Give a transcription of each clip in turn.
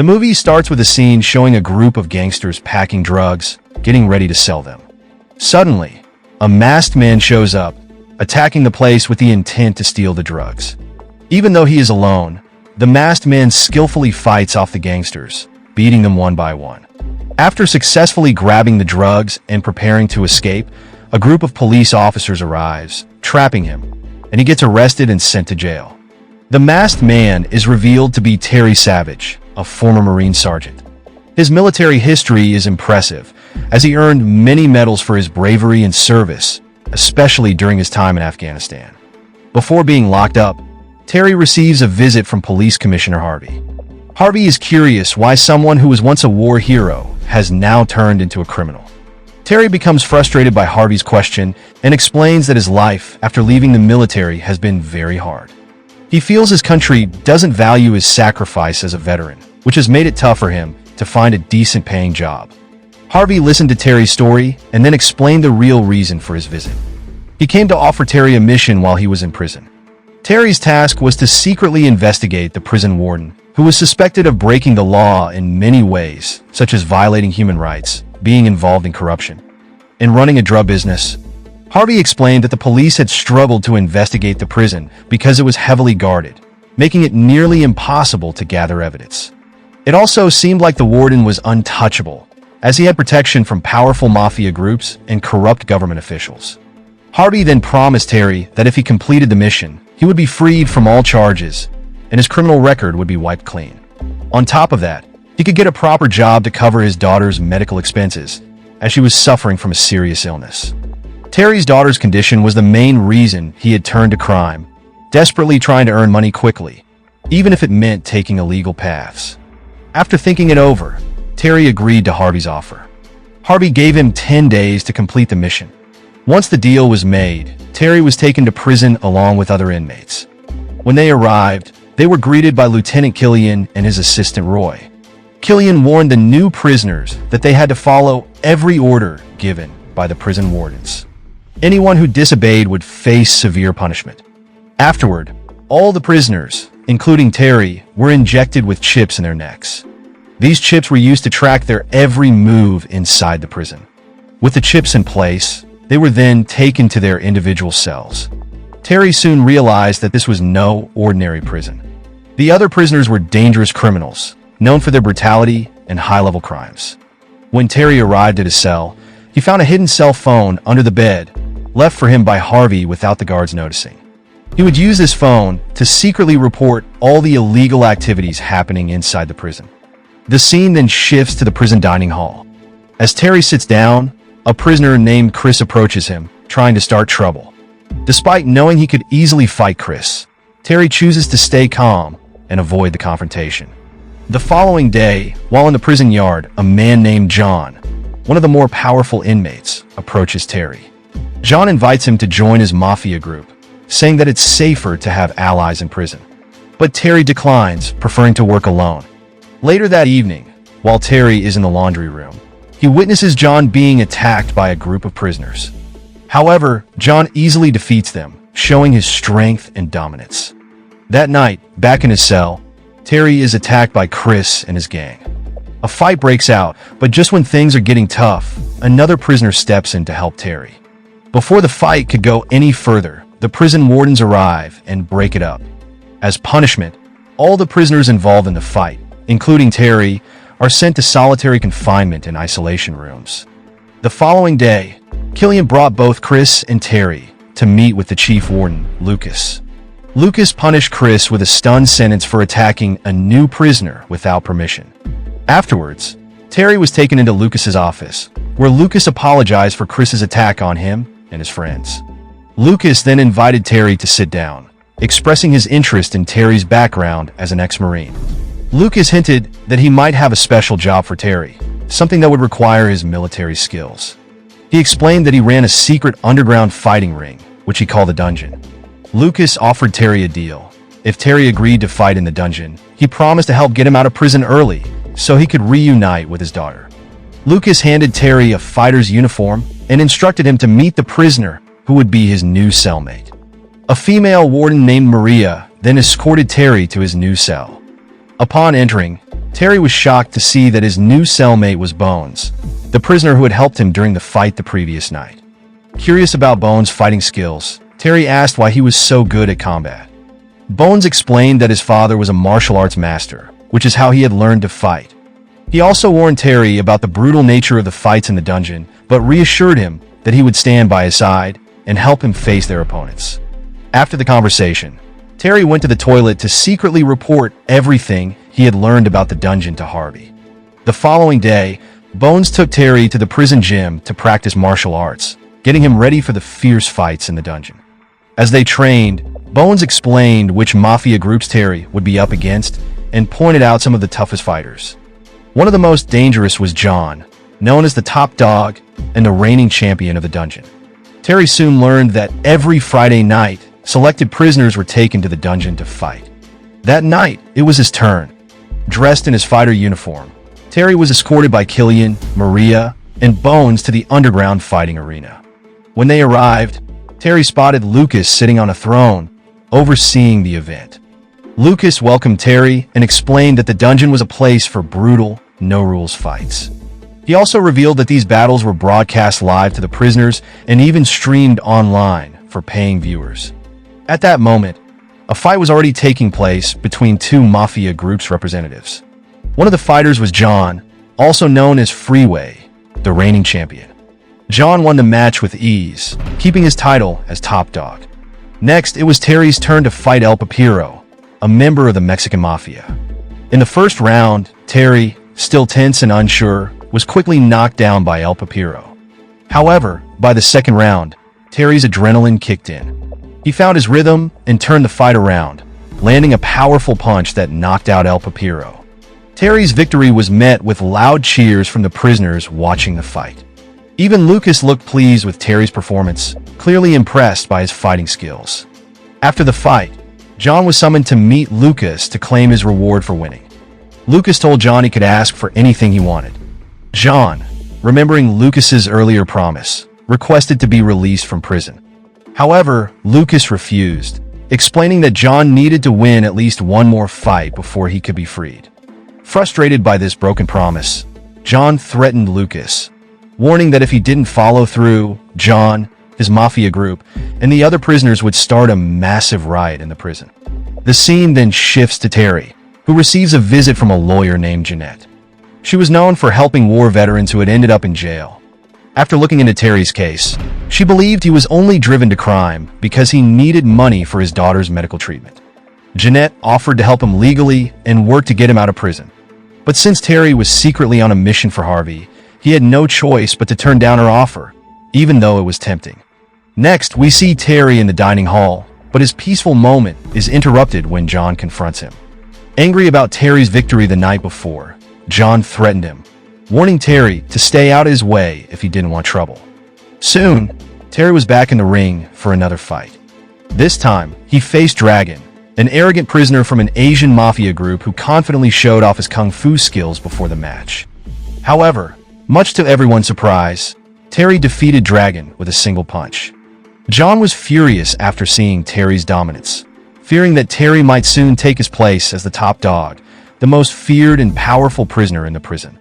The movie starts with a scene showing a group of gangsters packing drugs, getting ready to sell them. Suddenly, a masked man shows up, attacking the place with the intent to steal the drugs. Even though he is alone, the masked man skillfully fights off the gangsters, beating them one by one. After successfully grabbing the drugs and preparing to escape, a group of police officers arrives, trapping him, and he gets arrested and sent to jail. The masked man is revealed to be Terry Savage, a former Marine sergeant. His military history is impressive, as he earned many medals for his bravery and service, especially during his time in Afghanistan. Before being locked up, Terry receives a visit from Police Commissioner Harvey. Harvey is curious why someone who was once a war hero has now turned into a criminal. Terry becomes frustrated by Harvey's question and explains that his life after leaving the military has been very hard. He feels his country doesn't value his sacrifice as a veteran, which has made it tough for him to find a decent paying job. Harvey listened to Terry's story and then explained the real reason for his visit. He came to offer Terry a mission while he was in prison. Terry's task was to secretly investigate the prison warden, who was suspected of breaking the law in many ways, such as violating human rights, being involved in corruption, and running a drug business. Harvey explained that the police had struggled to investigate the prison because it was heavily guarded, making it nearly impossible to gather evidence. It also seemed like the warden was untouchable, as he had protection from powerful mafia groups and corrupt government officials. Harvey then promised Terry that if he completed the mission, he would be freed from all charges, and his criminal record would be wiped clean. On top of that, he could get a proper job to cover his daughter's medical expenses, as she was suffering from a serious illness. Terry's daughter's condition was the main reason he had turned to crime, desperately trying to earn money quickly, even if it meant taking illegal paths. After thinking it over, Terry agreed to Harvey's offer. Harvey gave him 10 days to complete the mission. Once the deal was made, Terry was taken to prison along with other inmates. When they arrived, they were greeted by Lieutenant Killian and his assistant Roy. Killian warned the new prisoners that they had to follow every order given by the prison wardens. Anyone who disobeyed would face severe punishment. Afterward, all the prisoners, including Terry, were injected with chips in their necks. These chips were used to track their every move inside the prison. With the chips in place, they were then taken to their individual cells. Terry soon realized that this was no ordinary prison. The other prisoners were dangerous criminals, known for their brutality and high-level crimes. When Terry arrived at his cell, he found a hidden cell phone under the bed, left for him by Harvey without the guards noticing. He would use this phone to secretly report all the illegal activities happening inside the prison. The scene then shifts to the prison dining hall. As Terry sits down, a prisoner named Chris approaches him, trying to start trouble. Despite knowing he could easily fight Chris, Terry chooses to stay calm and avoid the confrontation. The following day, while in the prison yard, a man named John, one of the more powerful inmates, approaches Terry. John invites him to join his mafia group, saying that it's safer to have allies in prison. But Terry declines, preferring to work alone. Later that evening, while Terry is in the laundry room, he witnesses John being attacked by a group of prisoners. However, John easily defeats them, showing his strength and dominance. That night, back in his cell, Terry is attacked by Chris and his gang. A fight breaks out, but just when things are getting tough, another prisoner steps in to help Terry. Before the fight could go any further, the prison wardens arrive and break it up. As punishment, all the prisoners involved in the fight, including Terry, are sent to solitary confinement in isolation rooms. The following day, Killian brought both Chris and Terry to meet with the chief warden, Lucas. Lucas punished Chris with a stun sentence for attacking a new prisoner without permission. Afterwards, Terry was taken into Lucas's office, where Lucas apologized for Chris's attack on him and his friends. Lucas then invited Terry to sit down, expressing his interest in Terry's background as an ex-Marine. Lucas hinted that he might have a special job for Terry, something that would require his military skills. He explained that he ran a secret underground fighting ring, which he called a dungeon. Lucas offered Terry a deal. If Terry agreed to fight in the dungeon, he promised to help get him out of prison early so he could reunite with his daughter. Lucas handed Terry a fighter's uniform and instructed him to meet the prisoner who would be his new cellmate. A female warden named Maria then escorted Terry to his new cell. Upon entering, Terry was shocked to see that his new cellmate was Bones, the prisoner who had helped him during the fight the previous night. Curious about Bones' fighting skills, Terry asked why he was so good at combat. Bones explained that his father was a martial arts master, which is how he had learned to fight. He also warned Terry about the brutal nature of the fights in the dungeon, but reassured him that he would stand by his side and help him face their opponents. After the conversation, Terry went to the toilet to secretly report everything he had learned about the dungeon to Harvey. The following day, Bones took Terry to the prison gym to practice martial arts, getting him ready for the fierce fights in the dungeon. As they trained, Bones explained which mafia groups Terry would be up against and pointed out some of the toughest fighters. One of the most dangerous was John, known as the top dog and the reigning champion of the dungeon. Terry soon learned that every Friday night, selected prisoners were taken to the dungeon to fight. That night, it was his turn. Dressed in his fighter uniform, Terry was escorted by Killian, Maria, and Bones to the underground fighting arena. When they arrived, Terry spotted Lucas sitting on a throne, overseeing the event. Lucas welcomed Terry and explained that the dungeon was a place for brutal, no-rules fights. He also revealed that these battles were broadcast live to the prisoners and even streamed online for paying viewers. At that moment, a fight was already taking place between two mafia groups' representatives. One of the fighters was John, also known as Freeway, the reigning champion. John won the match with ease, keeping his title as top dog. Next, it was Terry's turn to fight El Papiro, a member of the Mexican Mafia. In the first round, Terry, still tense and unsure, was quickly knocked down by El Papiro. However, by the second round, Terry's adrenaline kicked in. He found his rhythm and turned the fight around, landing a powerful punch that knocked out El Papiro. Terry's victory was met with loud cheers from the prisoners watching the fight. Even Lucas looked pleased with Terry's performance, clearly impressed by his fighting skills. After the fight, John was summoned to meet Lucas to claim his reward for winning. Lucas told John he could ask for anything he wanted. John, remembering Lucas's earlier promise, requested to be released from prison. However, Lucas refused, explaining that John needed to win at least one more fight before he could be freed. Frustrated by this broken promise, John threatened Lucas, warning that if he didn't follow through, John, his mafia group, and the other prisoners would start a massive riot in the prison. The scene then shifts to Terry, who receives a visit from a lawyer named Jeanette. She was known for helping war veterans who had ended up in jail. After looking into Terry's case, she believed he was only driven to crime because he needed money for his daughter's medical treatment. Jeanette offered to help him legally and work to get him out of prison. But since Terry was secretly on a mission for Harvey, he had no choice but to turn down her offer, even though it was tempting. Next, we see Terry in the dining hall, but his peaceful moment is interrupted when John confronts him. Angry about Terry's victory the night before, John threatened him, warning Terry to stay out of his way if he didn't want trouble. Soon, Terry was back in the ring for another fight. This time, he faced Dragon, an arrogant prisoner from an Asian mafia group who confidently showed off his kung fu skills before the match. However, much to everyone's surprise, Terry defeated Dragon with a single punch. John was furious after seeing Terry's dominance, fearing that Terry might soon take his place as the top dog, the most feared and powerful prisoner in the prison.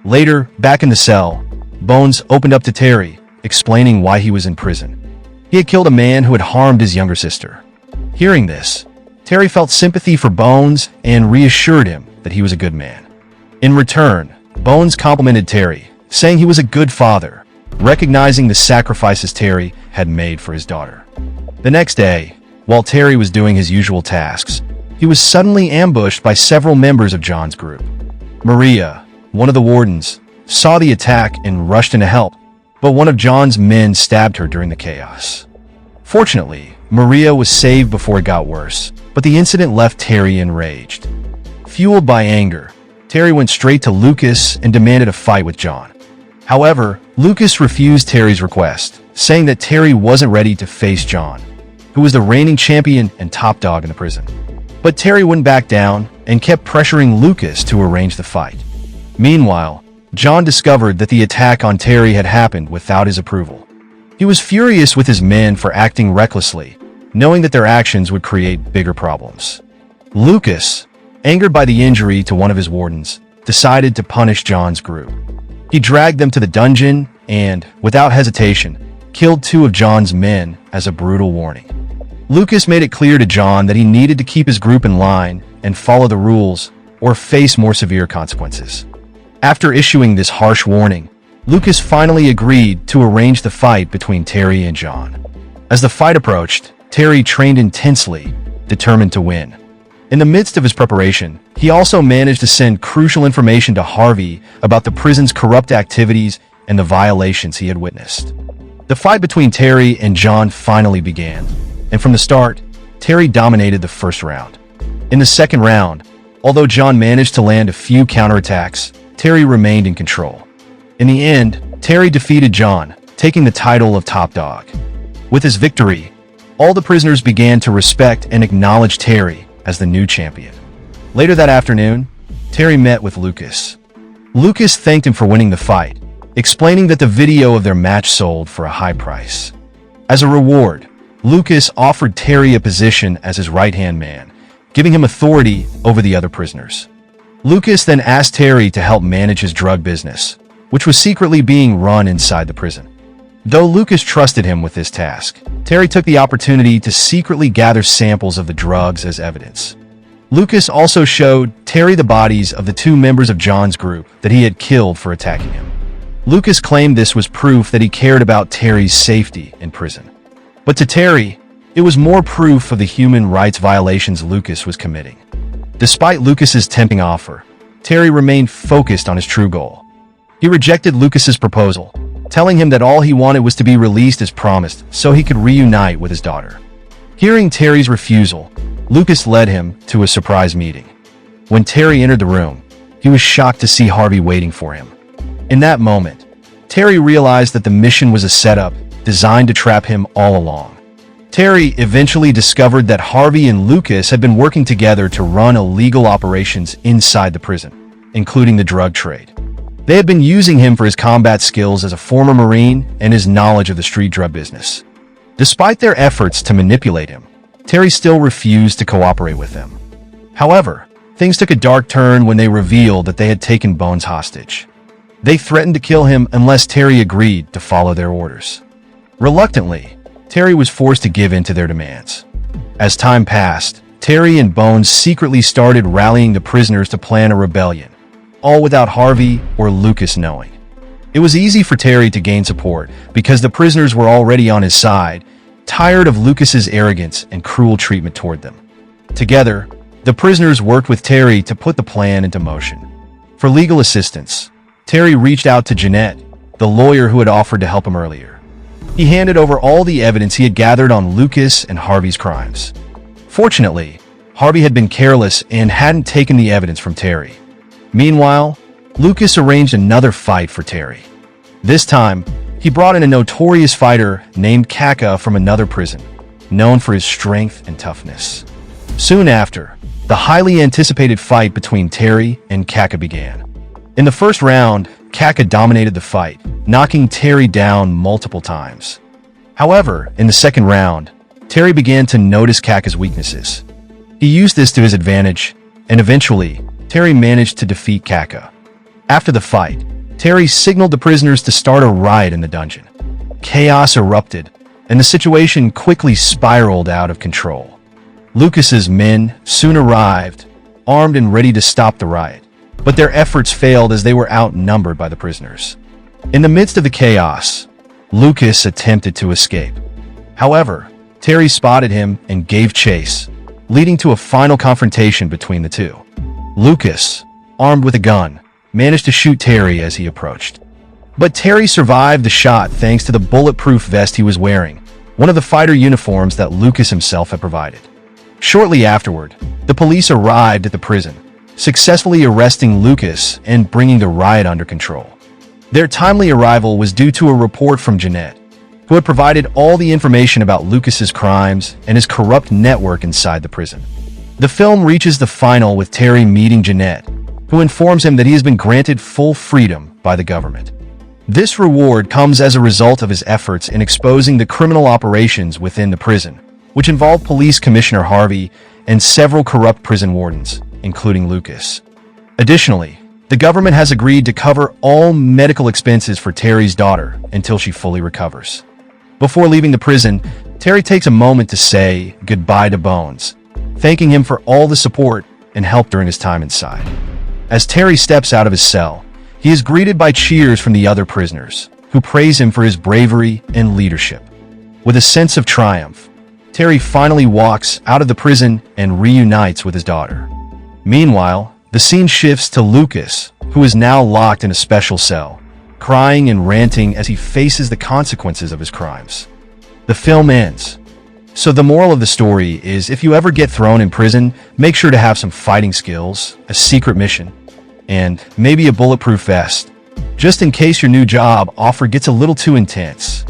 Later, back in the cell, Bones opened up to Terry, explaining why he was in prison. He had killed a man who had harmed his younger sister. Hearing this, Terry felt sympathy for Bones and reassured him that he was a good man. In return, Bones complimented Terry, saying he was a good father, recognizing the sacrifices Terry had made for his daughter. The next day, while Terry was doing his usual tasks, he was suddenly ambushed by several members of John's group. Maria, one of the wardens, saw the attack and rushed in to help, but one of John's men stabbed her during the chaos. Fortunately, Maria was saved before it got worse, but the incident left Terry enraged. Fueled by anger, Terry went straight to Lucas and demanded a fight with John. However, Lucas refused Terry's request, saying that Terry wasn't ready to face John, who was the reigning champion and top dog in the prison. But Terry wouldn't back down and kept pressuring Lucas to arrange the fight. Meanwhile, John discovered that the attack on Terry had happened without his approval. He was furious with his men for acting recklessly, knowing that their actions would create bigger problems. Lucas, angered by the injury to one of his wardens, decided to punish John's group. He dragged them to the dungeon and, without hesitation, killed 2 of John's men as a brutal warning. Lucas made it clear to John that he needed to keep his group in line and follow the rules or face more severe consequences. After issuing this harsh warning, Lucas finally agreed to arrange the fight between Terry and John. As the fight approached, Terry trained intensely, determined to win. In the midst of his preparation, he also managed to send crucial information to Harvey about the prison's corrupt activities and the violations he had witnessed. The fight between Terry and John finally began, and from the start, Terry dominated the first round. In the second round, although John managed to land a few counterattacks, Terry remained in control. In the end, Terry defeated John, taking the title of top dog. With his victory, all the prisoners began to respect and acknowledge Terry as the new champion. Later that afternoon, Terry met with Lucas. Lucas thanked him for winning the fight, explaining that the video of their match sold for a high price. As a reward, Lucas offered Terry a position as his right-hand man, giving him authority over the other prisoners. Lucas then asked Terry to help manage his drug business, which was secretly being run inside the prison. Though Lucas trusted him with this task, Terry took the opportunity to secretly gather samples of the drugs as evidence. Lucas also showed Terry the bodies of the 2 members of John's group that he had killed for attacking him. Lucas claimed this was proof that he cared about Terry's safety in prison. But to Terry, it was more proof of the human rights violations Lucas was committing. Despite Lucas's tempting offer, Terry remained focused on his true goal. He rejected Lucas's proposal, telling him that all he wanted was to be released as promised so he could reunite with his daughter. Hearing Terry's refusal, Lucas led him to a surprise meeting. When Terry entered the room, he was shocked to see Harvey waiting for him. In that moment, Terry realized that the mission was a setup designed to trap him all along. Terry eventually discovered that Harvey and Lucas had been working together to run illegal operations inside the prison, including the drug trade. They had been using him for his combat skills as a former Marine and his knowledge of the street drug business. Despite their efforts to manipulate him, Terry still refused to cooperate with them. However, things took a dark turn when they revealed that they had taken Bones hostage. They threatened to kill him unless Terry agreed to follow their orders. Reluctantly, Terry was forced to give in to their demands. As time passed, Terry and Bones secretly started rallying the prisoners to plan a rebellion, all without Harvey or Lucas knowing. It was easy for Terry to gain support because the prisoners were already on his side, tired of Lucas's arrogance and cruel treatment toward them. Together, the prisoners worked with Terry to put the plan into motion. For legal assistance, Terry reached out to Jeanette, the lawyer who had offered to help him earlier. He handed over all the evidence he had gathered on Lucas and Harvey's crimes. Fortunately, Harvey had been careless and hadn't taken the evidence from Terry. Meanwhile, Lucas arranged another fight for Terry. This time, he brought in a notorious fighter named Kaka from another prison, known for his strength and toughness. Soon after, the highly anticipated fight between Terry and Kaka began. In the first round, Kaka dominated the fight, knocking Terry down multiple times. However, in the second round, Terry began to notice Kaka's weaknesses. He used this to his advantage, and eventually, Terry managed to defeat Kaka. After the fight, Terry signaled the prisoners to start a riot in the dungeon. Chaos erupted, and the situation quickly spiraled out of control. Lucas's men soon arrived, armed and ready to stop the riot, but their efforts failed as they were outnumbered by the prisoners. In the midst of the chaos, Lucas attempted to escape. However, Terry spotted him and gave chase, leading to a final confrontation between the two. Lucas, armed with a gun, managed to shoot Terry as he approached. But Terry survived the shot thanks to the bulletproof vest he was wearing, one of the fighter uniforms that Lucas himself had provided. Shortly afterward, the police arrived at the prison, successfully arresting Lucas and bringing the riot under control. Their timely arrival was due to a report from Jeanette, who had provided all the information about Lucas's crimes and his corrupt network inside the prison. The film reaches the final with Terry meeting Jeanette, who informs him that he has been granted full freedom by the government. This reward comes as a result of his efforts in exposing the criminal operations within the prison, which involved Police Commissioner Harvey and several corrupt prison wardens, including Lucas. Additionally, the government has agreed to cover all medical expenses for Terry's daughter until she fully recovers. Before leaving the prison, Terry takes a moment to say goodbye to Bones, thanking him for all the support and help during his time inside. As Terry steps out of his cell, he is greeted by cheers from the other prisoners, who praise him for his bravery and leadership. With a sense of triumph, Terry finally walks out of the prison and reunites with his daughter. Meanwhile, the scene shifts to Lucas, who is now locked in a special cell, crying and ranting as he faces the consequences of his crimes. The film ends. So the moral of the story is, if you ever get thrown in prison, make sure to have some fighting skills, a secret mission, and maybe a bulletproof vest, just in case your new job offer gets a little too intense.